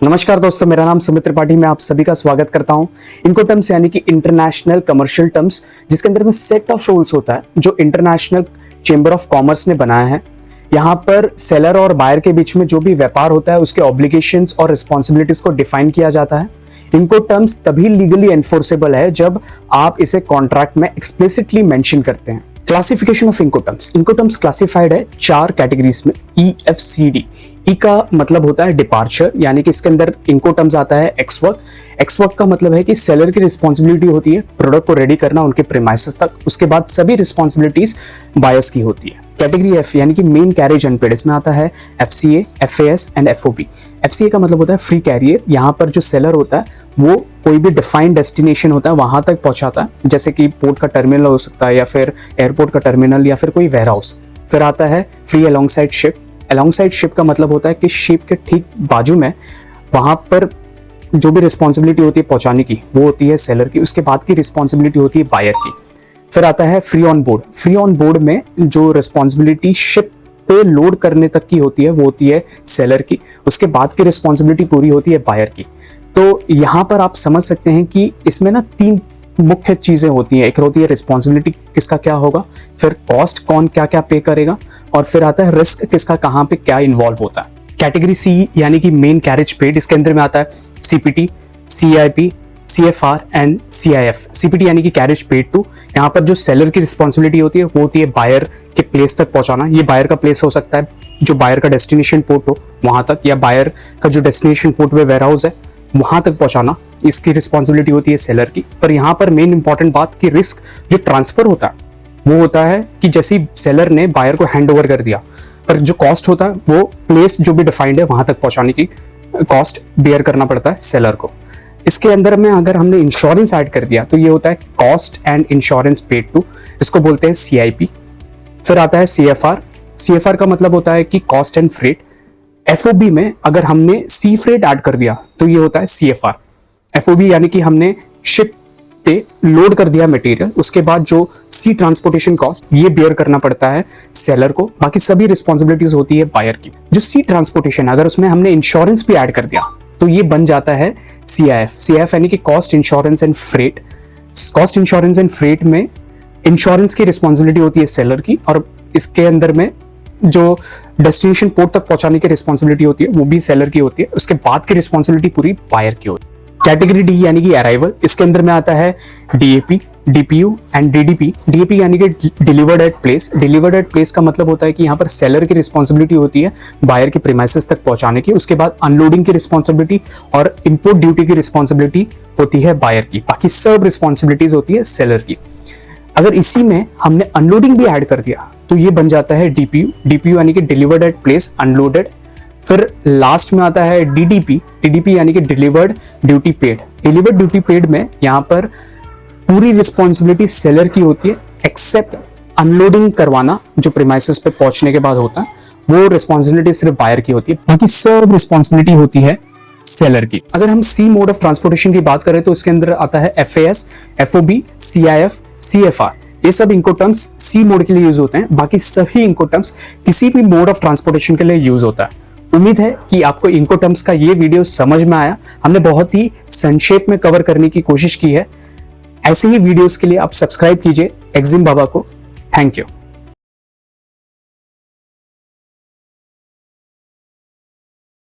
नमस्कार दोस्तों, मेरा नाम सुमित त्रिपाठी। मैं आप सभी का स्वागत करता हूं। इनकोटर्म्स यानी कि इंटरनेशनल कमर्शियल टर्म्स, जिसके अंदर में सेट ऑफ रूल्स होता है जो इंटरनेशनल चेंबर ऑफ कॉमर्स ने बनाया है। यहाँ पर सेलर और बायर के बीच में जो भी व्यापार होता है उसके ऑब्लिगेशंस और रिस्पॉन्सिबिलिटीज को डिफाइन किया जाता है। इनकोटर्म्स तभी लीगली एनफोर्सेबल है जब आप इसे कॉन्ट्रैक्ट में एक्सप्लिसिटली मेंशन करते हैं। Classification of Incoterms. Incoterms classified है 4 कैटेगरीज में, EFCD। ई का मतलब होता है डिपार्चर, यानी कि इसके अंदर इनकोटर्म्स आता है एक्सवर्क। एक्सवर्क का मतलब है कि सेलर की रिस्पॉन्सिबिलिटी होती है प्रोडक्ट को रेडी करना उनके प्रीमाइसेस तक, उसके बाद सभी रिस्पॉन्सिबिलिटीज बायर्स की होती है। कैटेगरी F यानी कि मेन कैरेज अनपेड, इसमें आता है FCA, FAS and FOB। FCA का मतलब होता है फ्री कैरियर। यहाँ पर जो सेलर होता है वो कोई भी डिफाइंड डेस्टिनेशन होता है वहां तक पहुंचाता है, जैसे कि पोर्ट का टर्मिनल हो सकता है या फिर एयरपोर्ट का टर्मिनल या फिर कोई वेयरहाउस। फिर आता है free alongside ship. Alongside ship का मतलब होता है कि शिप के ठीक बाजू में वहां पर जो भी रिस्पॉन्सिबिलिटी होती है पहुंचाने की वो होती है सेलर की, उसके बाद की रिस्पॉन्सिबिलिटी होती है बायर की। फिर आता है free on board. Free on board में जो रिस्पॉन्सिबिलिटी शिप पे लोड करने तक की होती है वो होती है सेलर की, उसके बाद की रिस्पॉन्सिबिलिटी पूरी होती है बायर की। तो यहाँ पर आप समझ सकते हैं कि इसमें ना 3 मुख्य चीजें होती हैं। एक होती है रिस्पॉन्सिबिलिटी किसका क्या होगा, फिर कॉस्ट कौन क्या क्या पे करेगा, और फिर आता है रिस्क किसका कहाँ पे क्या इन्वॉल्व होता है। कैटेगरी C यानी कि मेन कैरेज पेड, इसके अंदर में आता है CPT, CIP, CFR and CIF। CPT यानी कि कैरेज पेड टू, यहाँ पर जो सेलर की रिस्पॉन्सिबिलिटी होती है वो होती है बायर के प्लेस तक पहुंचाना। ये बायर का प्लेस हो सकता है जो बायर का डेस्टिनेशन पोर्ट हो वहां तक, या बायर का जो डेस्टिनेशन पोर्ट में वेयरहाउस है वहां तक पहुंचाना, इसकी रिस्पॉन्सिबिलिटी होती है सेलर की। पर यहाँ पर मेन इंपॉर्टेंट बात कि रिस्क जो ट्रांसफर होता है वो होता है कि जैसे ही सेलर ने बायर को हैंड ओवर कर दिया, पर जो कॉस्ट होता है वो प्लेस जो भी डिफाइंड है वहां तक पहुंचाने की कॉस्ट बेयर करना पड़ता है सेलर को। इसके अंदर में अगर हमने इंश्योरेंस ऐड कर दिया तो ये होता है cost and insurance paid to, इसको बोलते हैं CIP। फिर आता है CFR। CFR का मतलब होता है कि कॉस्ट एंड फ्रेट। FOB में अगर हमने सी फ्रेट ऐड कर दिया तो ये होता है CFR। FOB यानी कि हमने शिप पे लोड कर दिया मटेरियल, उसके बाद जो सी ट्रांसपोर्टेशन कॉस्ट ये बेयर करना पड़ता है सेलर को, बाकी सभी रिस्पॉन्सिबिलिटीज होती है बायर की। जो सी ट्रांसपोर्टेशन अगर उसमें हमने इंश्योरेंस भी ऐड कर दिया तो ये बन जाता है CIF। CIF यानी कि cost insurance and freight. Cost insurance and freight में इंश्योरेंस की रिस्पॉन्सिबिलिटी होती है सेलर की, और इसके अंदर में जो डेस्टिनेशन पोर्ट तक पहुंचाने की रिस्पॉन्सिबिलिटी होती है वो भी सेलर की होती है, उसके बाद की रिस्पॉन्सिबिलिटी पूरी बायर की होती है। कैटेगरी D यानी कि अराइवल, इसके अंदर में आता है DAP, DPU and DDP। DAP यानी कि delivered at place. Delivered at place का मतलब होता है कि यहाँ पर सेलर की रिस्पॉन्सिबिलिटी होती है बायर के प्रीमाइसेस तक पहुंचाने की, उसके बाद अनलोडिंग की रिस्पॉन्सिबिलिटी और इंपोर्ट ड्यूटी की रिस्पॉन्सिबिलिटी होती है बायर की, बाकी सब रिस्पॉन्सिबिलिटीज होती है सेलर की। अगर इसी में हमने अनलोडिंग भी ऐड कर दिया तो ये बन जाता है DPU। DPU यानी कि डिलीवर्ड एट प्लेस अनलोडेड। फिर लास्ट में आता है DDP। DDP यानी कि delivered duty paid. Delivered duty paid में यहाँ पर पूरी रिस्पॉन्सिबिलिटी सेलर की होती है, एक्सेप्ट अनलोडिंग करवाना जो प्रीमाइसेस पे पहुंचने के बाद होता है वो रिस्पॉन्सिबिलिटी सिर्फ बायर की होती है, बाकी सब रिस्पॉन्सिबिलिटी होती है सेलर की। अगर हम C मोड ऑफ ट्रांसपोर्टेशन की बात करें तो इसके अंदर आता है FAS, FOB, CIF, CFR। ये सब इनकोटर्म्स C मोड के लिए यूज होते हैं, बाकी सभी इनकोटर्म्स किसी भी मोड ऑफ ट्रांसपोर्टेशन के लिए यूज होता है। उम्मीद है कि आपको इनकोटर्म्स का ये वीडियो समझ में आया। हमने बहुत ही संक्षेप में कवर करने की कोशिश की है। ऐसे ही वीडियोस के लिए आप सब्सक्राइब कीजिए एक्जिम बाबा को। Thank you.